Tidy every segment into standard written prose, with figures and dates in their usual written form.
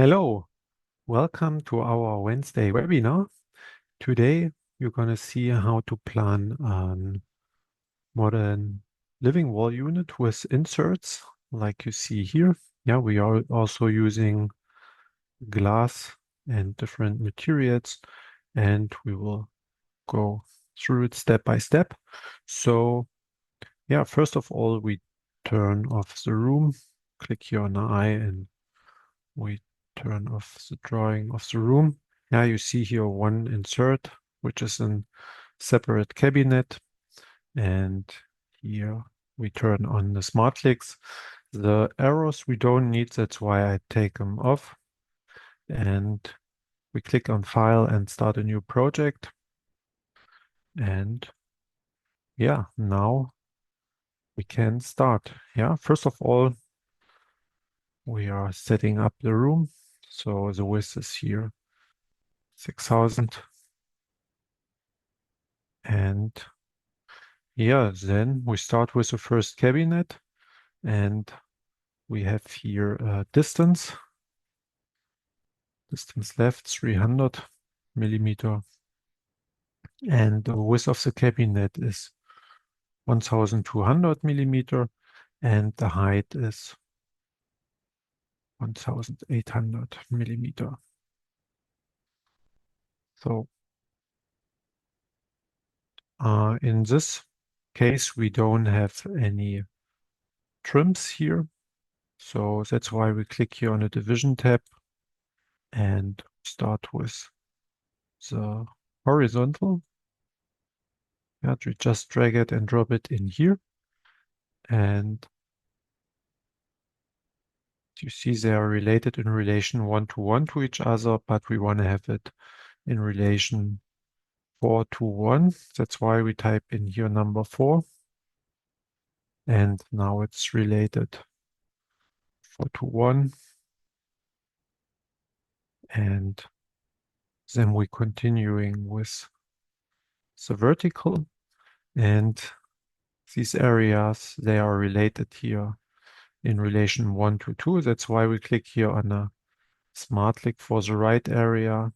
Hello, welcome to our Wednesday webinar. Today, you're going to see how to plan a modern living wall unit with inserts like you see here. Yeah, we are also using glass and different materials, and we will go through it step by step. So, yeah, first of all, we turn off the room, click here on the eye, and we turn off the drawing of the room. Now you see here one insert, which is a separate cabinet. And here we turn on the smart clicks. The arrows we don't need, that's why I take them off. And we click on File and Start a new project. And yeah, now we can start. Yeah, first of all, we are setting up the room. So the width is here 6,000. And yeah, then we start with the first cabinet, and we have here distance left 300 millimeter, and the width of the cabinet is 1200 millimeter, and the height is 1800 millimeter. So in this case, we don't have any trims here. So that's why we click here on the division tab and start with the horizontal. Yeah, to just drag it and drop it in here. And you see they are related in relation 1 to each other, but we want to have it in relation 4 to 1. That's why we type in here number 4. And now it's related 4 to 1. And then we're continuing with the vertical. And these areas, they are related here in relation 1 to 2. That's why we click here on a smart click for the right area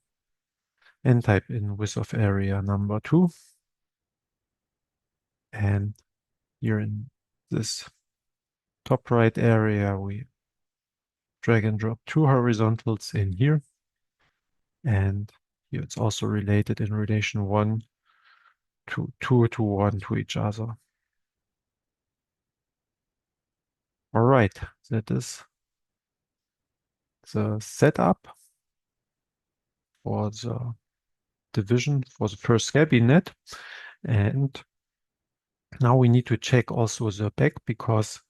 and type in width of area number 2. And here in this top right area, we drag and drop 2 horizontals in here. And here it's also related in relation 1 to 2 to 1 to each other. All right, that is the setup for the division for the first cabinet. And now we need to check also the back, because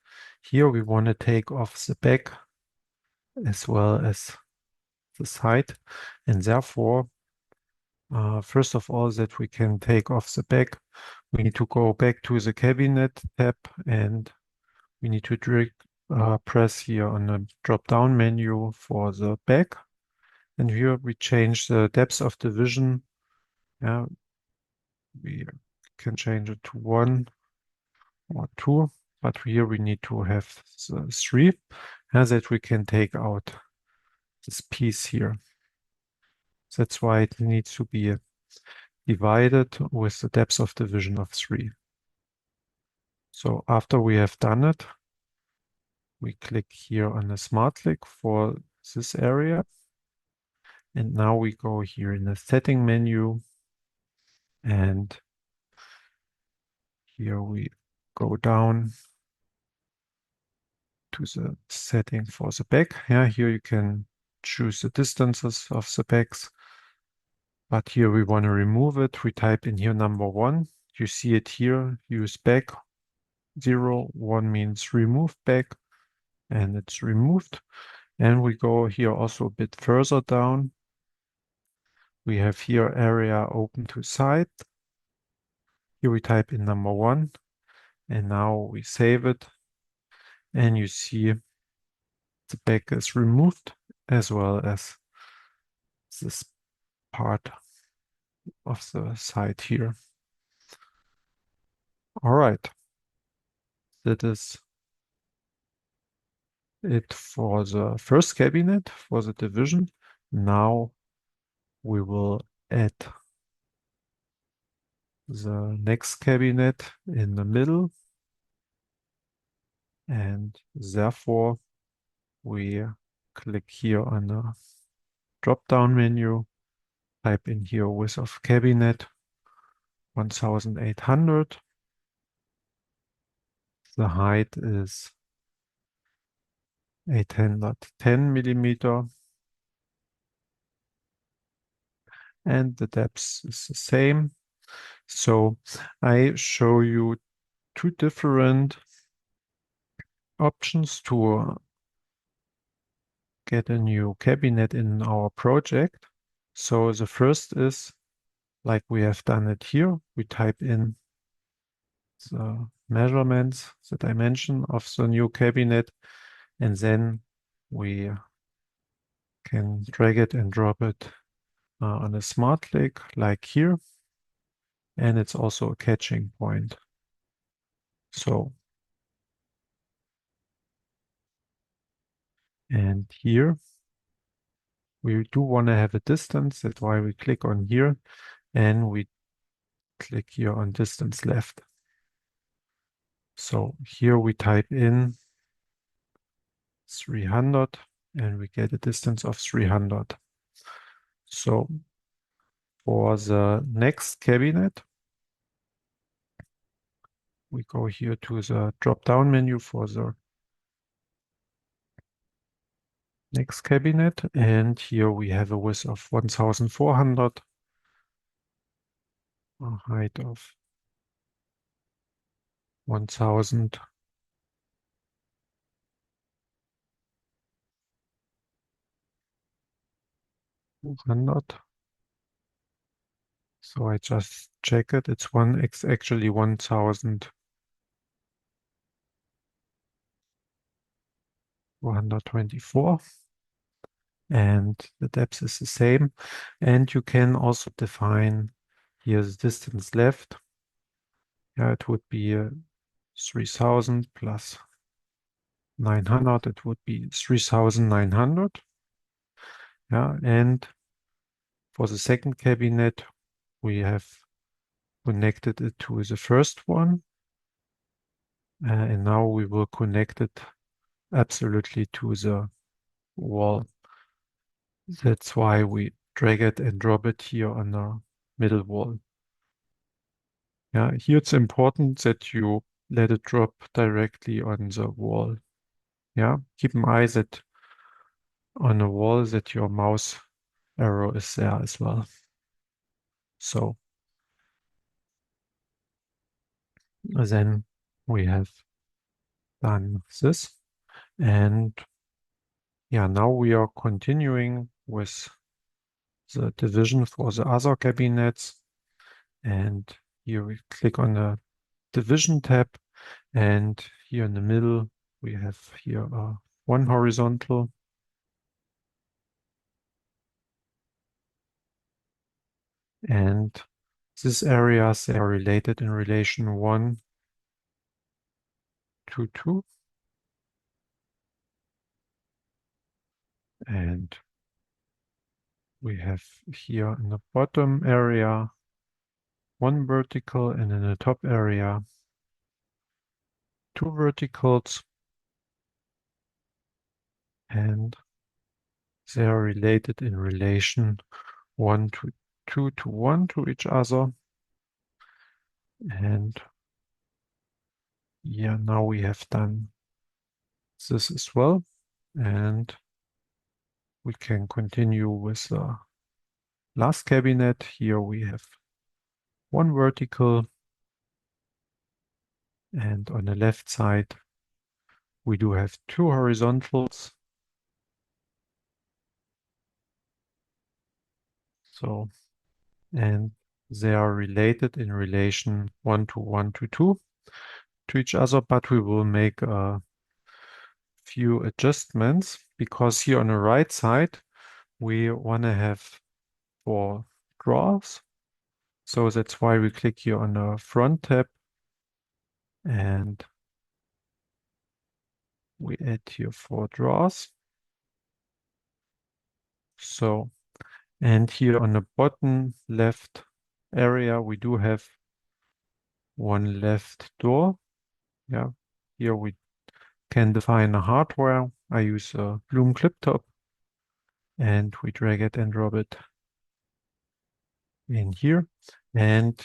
here we want to take off the back as well as the side. And therefore, first of all, that we can take off the back, we need to go back to the cabinet tab, and we need to press here on the drop-down menu for the back. And here we change the depth of division. Yeah, we can change it to 1 or 2, but here we need to have the 3, and that we can take out this piece here. That's why it needs to be divided with the depth of division of 3. So after we have done it, we click here on the smart click for this area. And now we go here in the setting menu, and here we go down to the setting for the back. Yeah, here you can choose the distances of the backs, but here we want to remove it. We type in here number 1. You see it here, use back 0. 1 means remove back, and it's removed. And we go here also a bit further down. We have here area open to side. Here we type in number 1, and now we save it. And you see the back is removed, as well as this part of the side here. All right, that is it for the first cabinet, for the division. Now we will add the next cabinet in the middle, and therefore we click here on the drop-down menu, type in here width of cabinet 1800. The height is 810 millimeter, and the depth is the same. So I show you two different options to get a new cabinet in our project. So the first is, like we have done it here, we type in the measurements, the dimension of the new cabinet, and then we can drag it and drop it on a smart click like here. And it's also a catching point. So, and here we do want to have a distance. That's why we click on here and we click here on distance left. So here we type in 300 and we get a distance of 300. So for the next cabinet, we go here to the drop-down menu for the next cabinet, and here we have a width of 1400, a height of 1200. So I just check it. It's actually 1424. And the depth is the same. And you can also define here the distance left. Yeah, it would be 3000 plus 900. It would be 3900. Yeah, and for the second cabinet, we have connected it to the first one. And now we will connect it absolutely to the wall. That's why we drag it and drop it here on the middle wall. Yeah, here it's important that you let it drop directly on the wall. Yeah, keep an eye that on the wall that your mouse arrow is there as well. So then we have done this. And yeah, now we are continuing with the division for the other cabinets. And here we click on the division tab, and here in the middle we have here one horizontal, and these areas, they are related in relation 1 to 2, and we have here in the bottom area one vertical, and in the top area two verticals, and they are related in relation 1 to 2 to 1 to each other. And yeah, now we have done this as well, and we can continue with the last cabinet. Here we have one vertical, and on the left side we do have two horizontals. So, and they are related in relation 1 to 1 to 2 to each other, but we will make a few adjustments because here on the right side we want to have 4 drawers. So that's why we click here on the front tab, and We add here 4 drawers. So, and here on the bottom left area, we do have one left door. Yeah, here we can define a hardware. I use a Bloom clip top and we drag it and drop it in here. And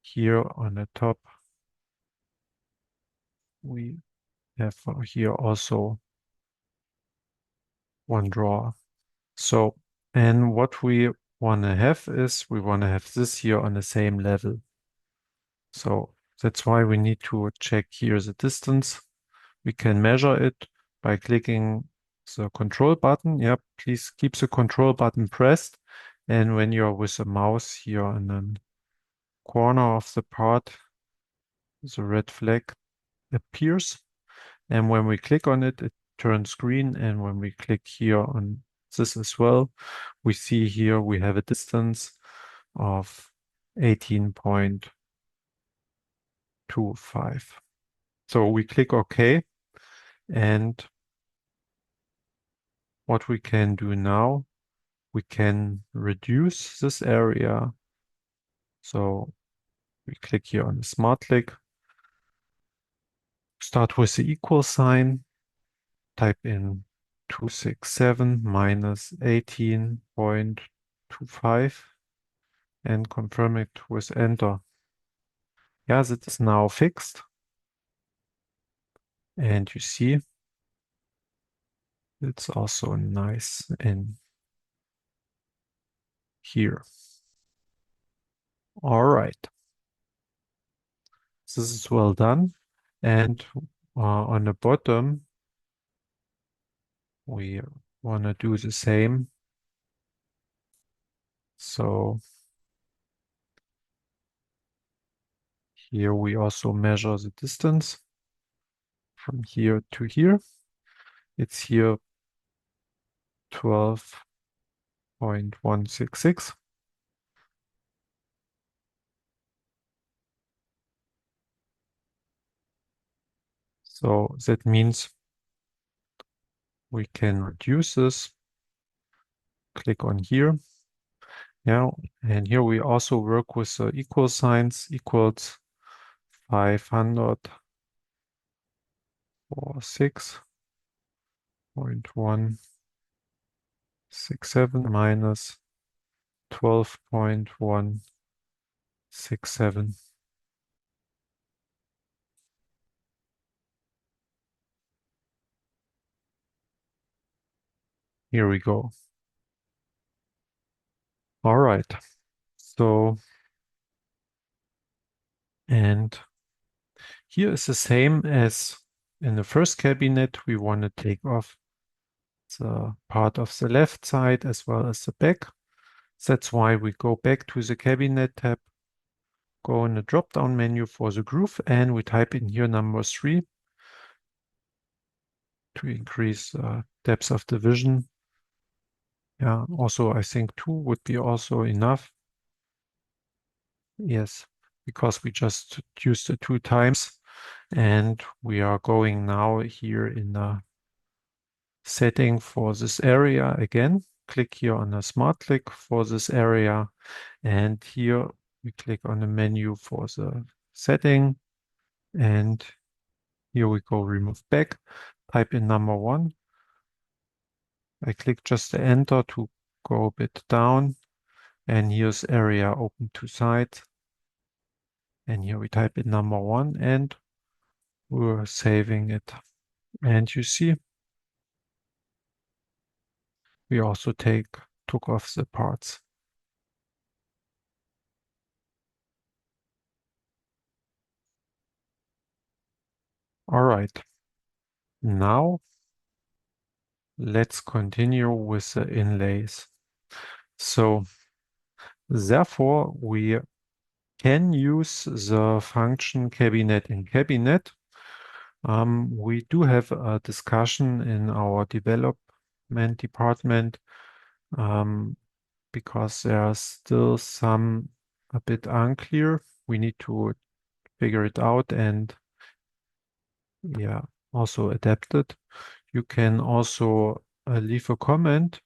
here on the top, we have here also one drawer. So, and what we want to have is we want to have this here on the same level. So that's why we need to check here the distance. We can measure it by clicking the control button. Yep, please keep the control button pressed. And when you're with the mouse here on the corner of the part, the red flag appears. And when we click on it, it turns green. And when we click here on this as well, we see here we have a distance of 18.25. So we click OK. And what we can do now, we can reduce this area. So we click here on the smart click, start with the equal sign, type in 267 minus 18.25 and confirm it with enter. Yeah, that is now fixed. And you see, it's also nice in here. All right. This is well done. And on the bottom, we want to do the same. So here we also measure the distance from here to here. It's here 12.166. So that means we can reduce this. Click on here. Yeah, and here we also work with the equal signs, equals 500 or 6.167 minus 12.167. Here we go. All right. So, and here is the same as in the first cabinet. We want to take off the part of the left side as well as the back. That's why we go back to the cabinet tab, go in the drop-down menu for the groove, and we type in here number 3 to increase depth of the vision. Yeah, also I think 2 would be also enough. Yes, because we just used it 2 times. And we are going now here in the setting for this area again. Click here on the smart click for this area. And here we click on the menu for the setting. And here we go remove back. Type in number 1. I click just the enter to go a bit down. And here's area open to sides. And here we type in number 1 and we're saving it. And you see, we also took off the parts. All right. Now let's continue with the inlays. So therefore we can use the function cabinet in cabinet. We do have a discussion in our development department because there are still some a bit unclear. We need to figure it out, and yeah, also adapted. You can also leave a comment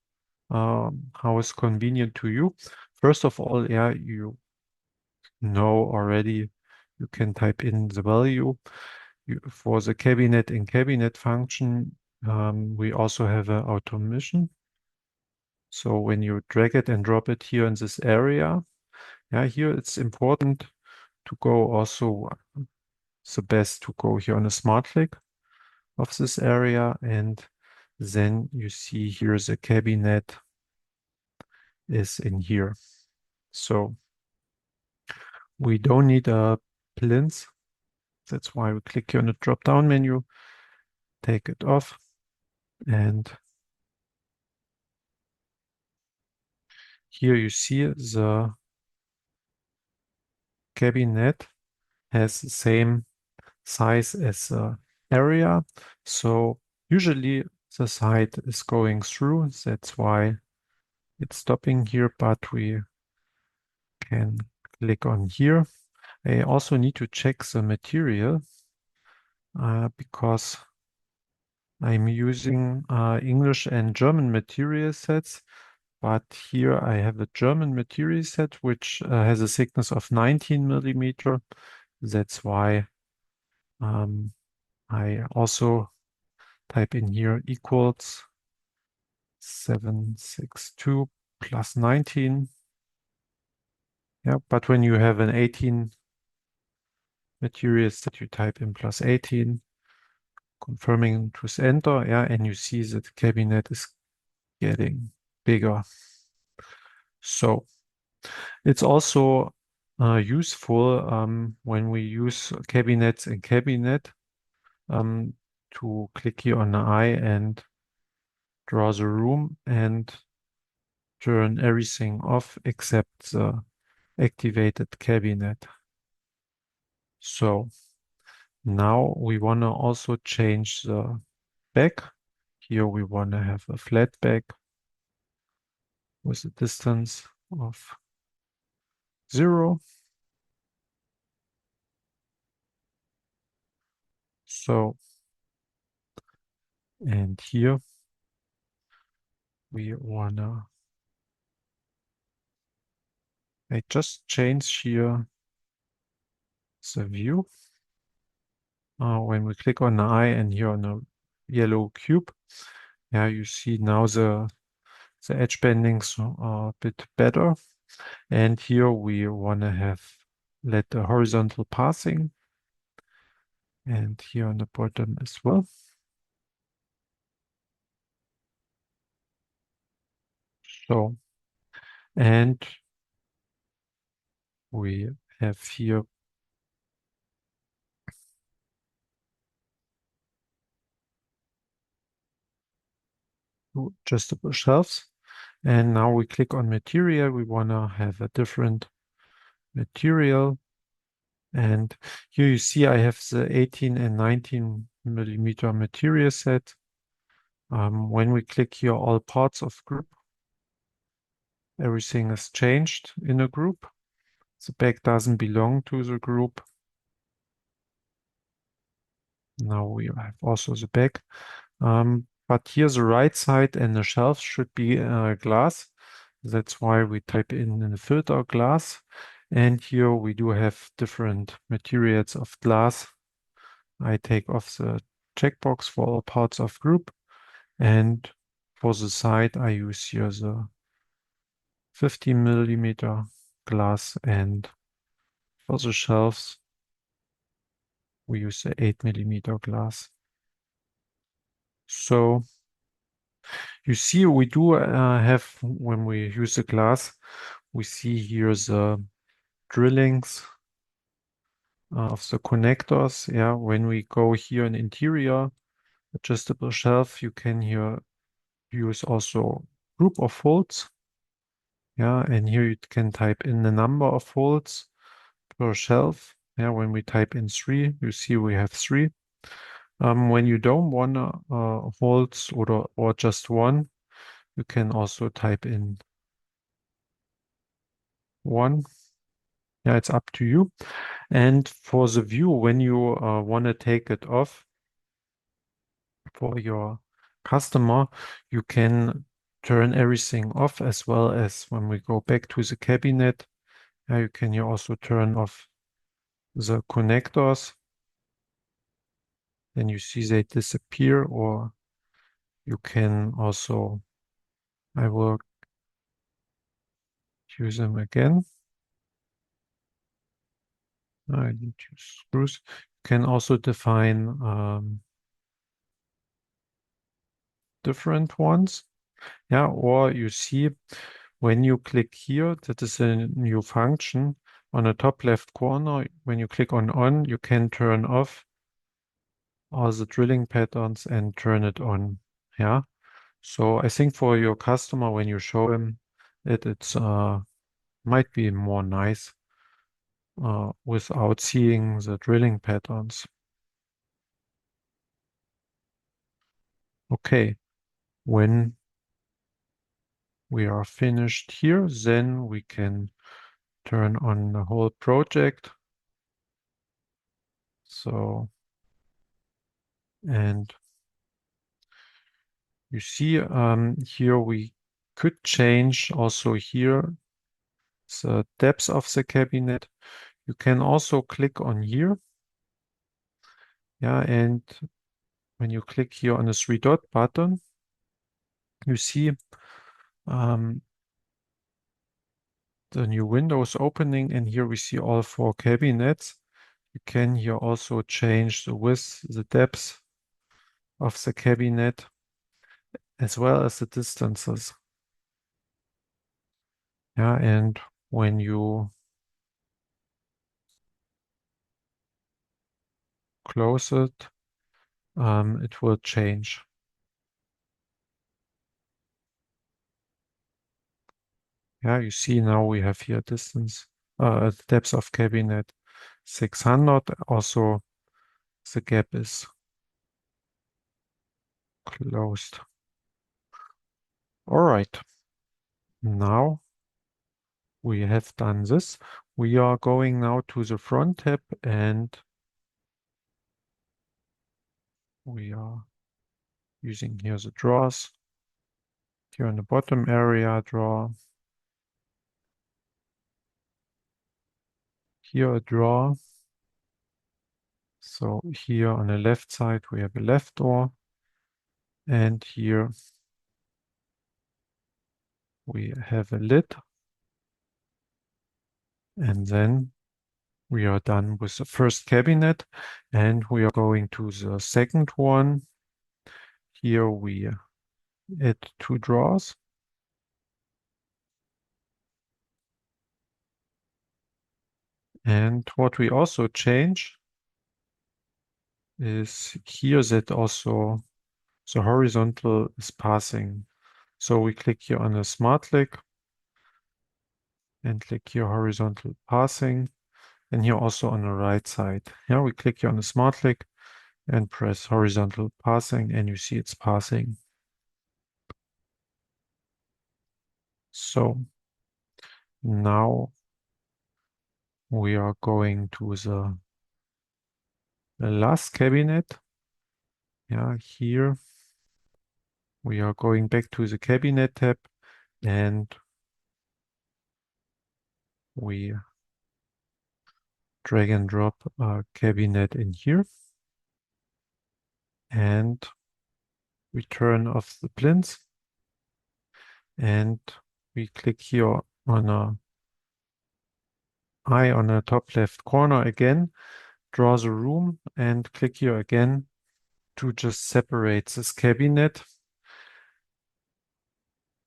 how is convenient to you. First of all, yeah, you know already you can type in the value. For the cabinet in cabinet function, we also have an automation. So when you drag it and drop it here in this area, yeah, here it's important to go also the best to go here on a smart click of this area, and then you see here the cabinet is in here. So we don't need a plinth. That's why we click here on the drop down menu, take it off, and here you see the cabinet has the same size as the area. So usually the side is going through. That's why it's stopping here, but we can click on here. I also need to check the material because I'm using English and German material sets, but here I have a German material set which has a thickness of 19 millimeter. That's why I also type in here equals 762 plus 19. Yeah, but when you have an 18 material set, you type in plus 18, confirming to enter. Yeah, and you see that the cabinet is getting bigger. So it's also useful when we use cabinets in cabinet um, to click here on the eye and draw the room and turn everything off except the activated cabinet. So now we want to also change the back. Here we want to have a flat back with a distance of 0. So, and here we want to, I just change here the view. When we click on the eye and here on the yellow cube, yeah, you see now the edge bendings are a bit better. And here we want to have let the horizontal passing, and here on the bottom as well. So, and we have here two adjustable shelves. And now we click on material. We want to have a different material. And here you see I have the 18 and 19 millimeter material set. When we click here, all parts of group, everything is changed in a group. The back doesn't belong to the group. Now we have also the back. But here the right side and the shelf should be glass. That's why we type in the filter glass. And here we do have different materials of glass. I take off the checkbox for all parts of group. And for the side, I use here the 50 millimeter glass. And for the shelves, we use the 8 millimeter glass. So you see, we do have, when we use the glass, we see here the drillings of the connectors. Yeah, when we go here in interior, adjustable shelf, you can here use also group of holes. Yeah, and here you can type in the number of holes per shelf. Yeah, when we type in 3, you see we have 3. When you don't want holes or just one, you can also type in 1. Yeah, it's up to you. And for the view, when you want to take it off, for your customer, you can turn everything off, as well as when we go back to the cabinet, you can here also turn off the connectors. Then you see they disappear, or you can also, I will use them again. I need to use screws. You can also define different ones. Yeah, or you see when you click here, that is a new function on the top left corner. When you click on, you can turn off all the drilling patterns and turn it on. Yeah. So I think for your customer, when you show him it, it's might be more nice without seeing the drilling patterns. Okay, when we are finished here, then we can turn on the whole project. So, and you see here we could change also here the depth of the cabinet. You can also click on here. Yeah, and when you click here on the three dot button, you see um, the new window is opening, and here we see all four cabinets. You can here also change the width, the depth of the cabinet, as well as the distances. Yeah, and when you close it, it will change. Yeah, you see now we have here distance, depth of cabinet 600. Also, the gap is closed. All right, now we have done this. We are going now to the front tab, and we are using here the drawers. Here in the bottom area, drawer. Here a drawer. So here on the left side, we have a left door. And here we have a lid. And then we are done with the first cabinet, and we are going to the second one. Here we add two drawers. And what we also change is here that also the horizontal is passing. So we click here on the smart click and click here horizontal passing, and here also on the right side. Here we click here on the smart click and press horizontal passing, and you see it's passing. So now we are going to the last cabinet. Yeah, here we are going back to the cabinet tab, and we drag and drop a cabinet in here, and we turn off the plinth, and we click here on a eye on the top left corner again, draw the room, and click here again to just separate this cabinet.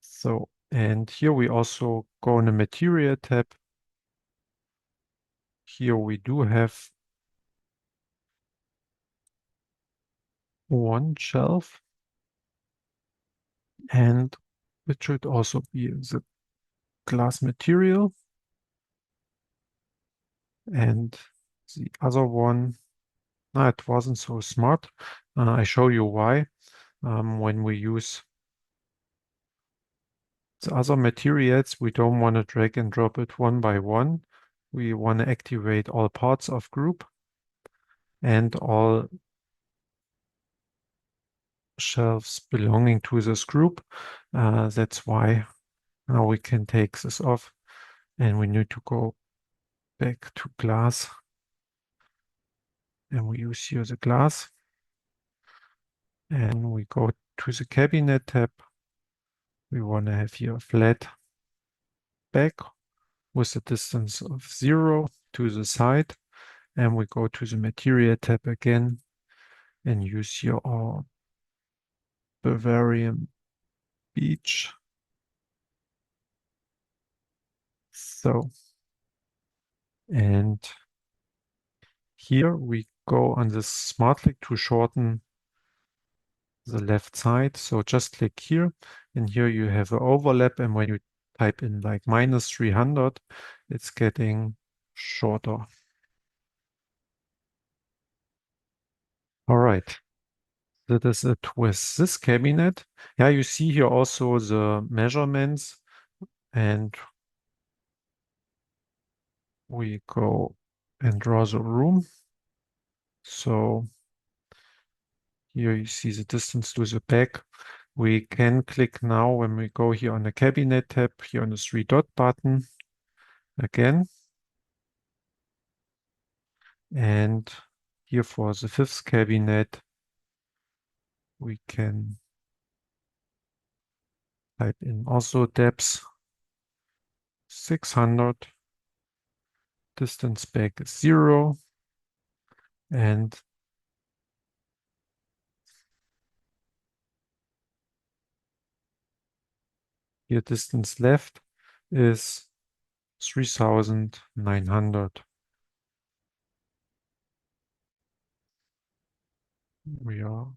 So, and here we also go in the material tab. Here we do have one shelf, and it should also be the glass material. And the other one, no, it wasn't so smart. I show you why. When we use the other materials, we don't want to drag and drop it one by one. We want to activate all parts of group and all shelves belonging to this group. That's why now we can take this off, and we need to go back to glass, and we use here the glass, and we go to the cabinet tab. We want to have here a flat back with a distance of 0 to the side, and we go to the material tab again and use here our Bavarian beech. So, and here we go on this smart click to shorten the left side. So just click here, and here you have an overlap, and when you type in like -300, it's getting shorter. All right, that is it with this cabinet. Yeah, you see here also the measurements, and we go and draw the room. So here you see the distance to the back. We can click now when we go here on the cabinet tab, here on the three dot button again. And here for the fifth cabinet, we can type in also depth 600, distance back is 0, and here distance left is 3900. We are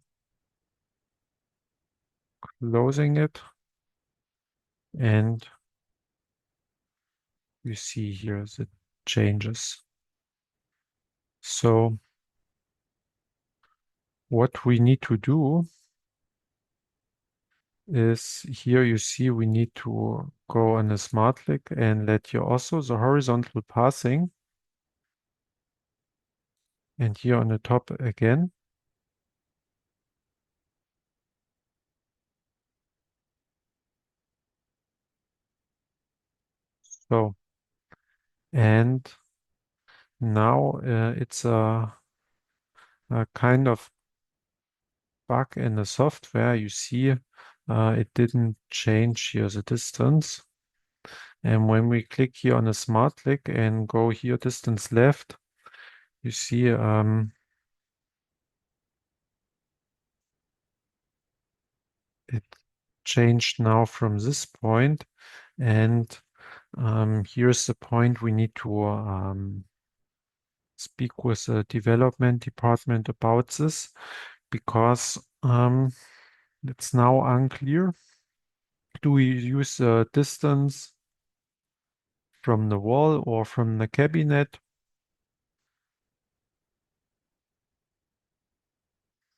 closing it, and you see here the changes. So what we need to do is here you see we need to go on a smart click and let here also the horizontal passing, and here on the top again. So, and now it's a kind of bug in the software. You see it didn't change here the distance. And when we click here on a smart click and go here distance left, you see it changed now from this point. And here's the point we need to speak with the development department about this, because it's now unclear. Do we use the distance from the wall or from the cabinet?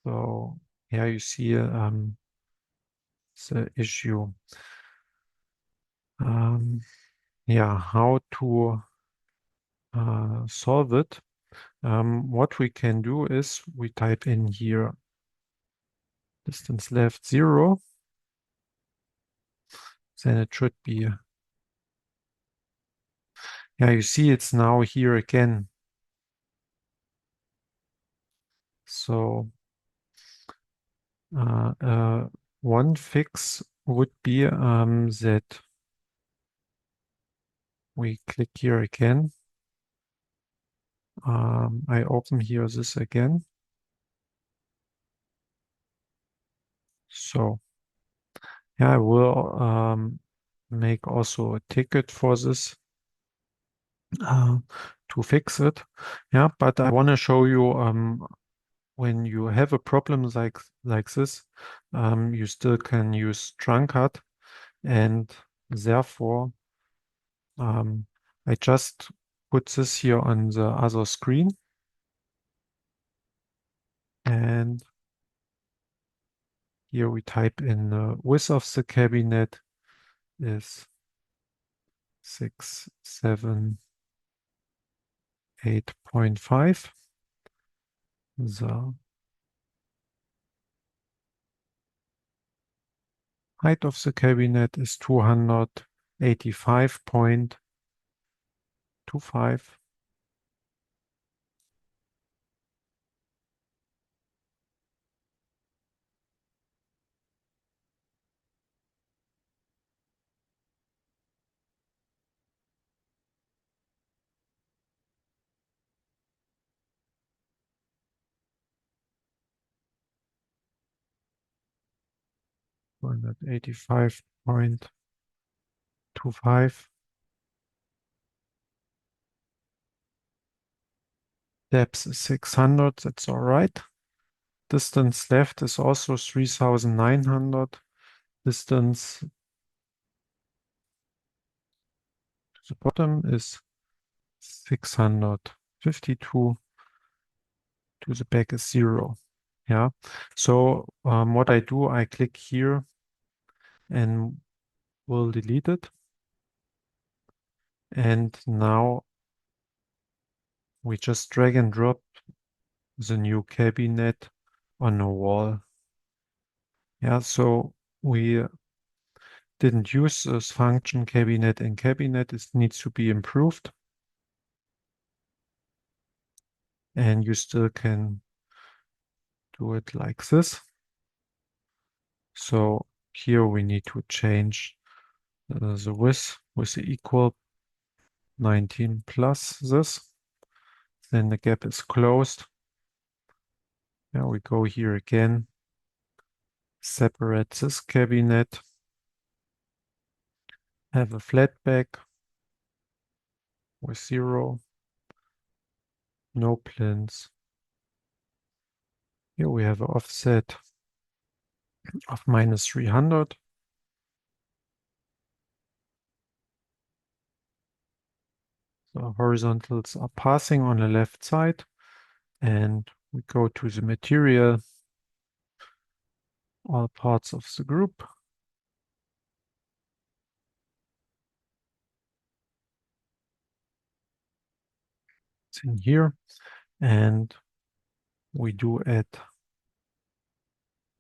So here you see the issue. Yeah, how to solve it. What we can do is we type in here distance left 0. Then it should be, yeah, you see it's now here again. So one fix would be that we click here again. I open here this again. So yeah, I will make also a ticket for this to fix it. Yeah, but I want to show you when you have a problem like this, you still can use TrunCAD, and therefore I just put this here on the other screen, and here we type in the width of the cabinet is 678.5. The height of the cabinet is 285.25. One hundred 85.25. Depth is 600, that's all right. Distance left is also 3,900. Distance to the bottom is 652. To the back is 0. Yeah. So what I do, I click here and will delete it. And now we just drag and drop the new cabinet on a wall. Yeah, so we didn't use this function cabinet in cabinet. It needs to be improved. And you still can do it like this. So here we need to change the width with the equal 19 plus this. Then the gap is closed. Now we go here again, separate this cabinet, have a flat back with 0, no plinths. Here we have an offset of minus 300. So horizontals are passing on the left side, and we go to the material, all parts of the group. It's in here, and we do add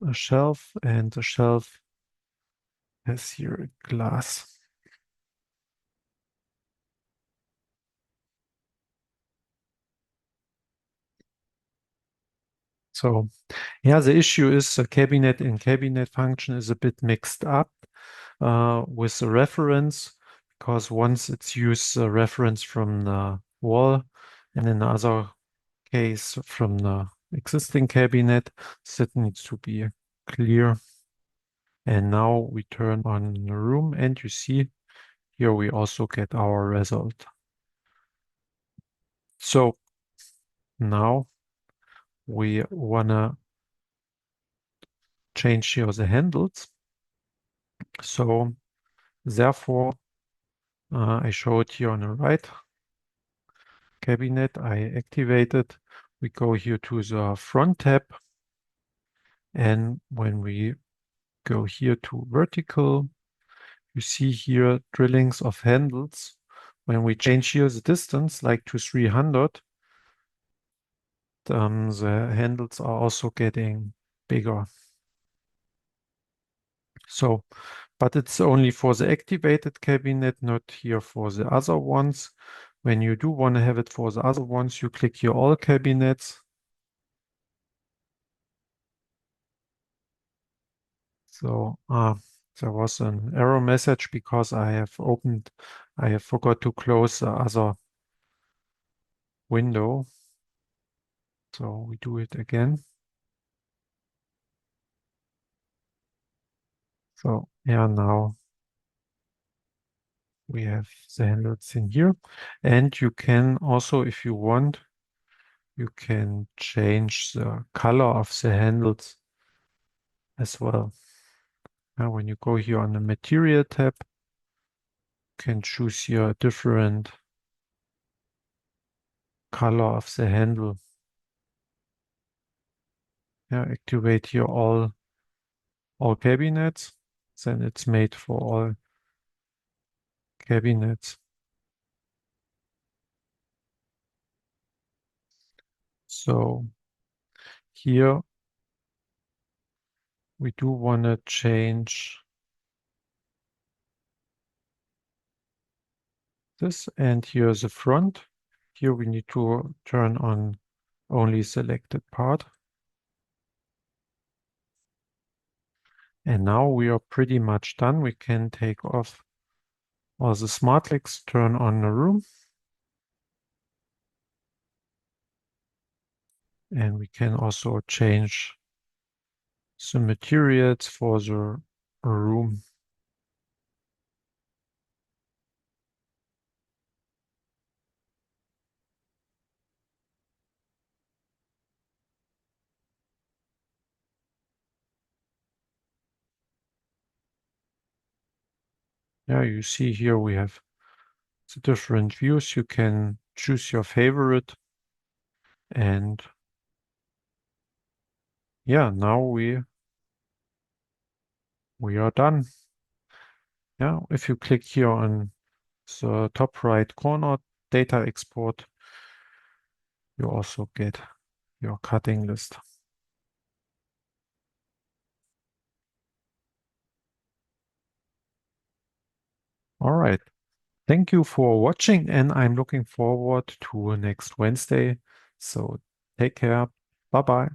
a shelf, and the shelf has here a glass. So yeah, the issue is the cabinet in cabinet function is a bit mixed up with the reference, because once it's used the reference from the wall, and in the other case from the existing cabinet. So that needs to be clear. And now we turn on the room, and you see here we also get our result. So now we wanna change here the handles. So therefore, I show it here on the right cabinet. I activate it. We go here to the front tab. And when we go here to vertical, you see here drillings of handles. When we change here the distance, like to 300, the handles are also getting bigger. So, but it's only for the activated cabinet, not here for the other ones. When you do want to have it for the other ones, you click here all cabinets. So there was an error message because I have forgot to close the other window. So we do it again. So yeah, now we have the handles in here. And you can also, if you want, you can change the color of the handles as well. Now, when you go here on the material tab, you can choose here a different color of the handle. Yeah, activate here all cabinets. Then it's made for all cabinets. So here we do want to change this. And here's the front. Here we need to turn on only selected part. And now we are pretty much done. We can take off all the smart legs, turn on the room. And we can also change the materials for the room. Yeah, you see here we have the different views. You can choose your favorite. And yeah, now we are done. Yeah, if you click here on the top right corner, data export, you also get your cutting list. All right. Thank you for watching, and I'm looking forward to next Wednesday. So take care. Bye bye.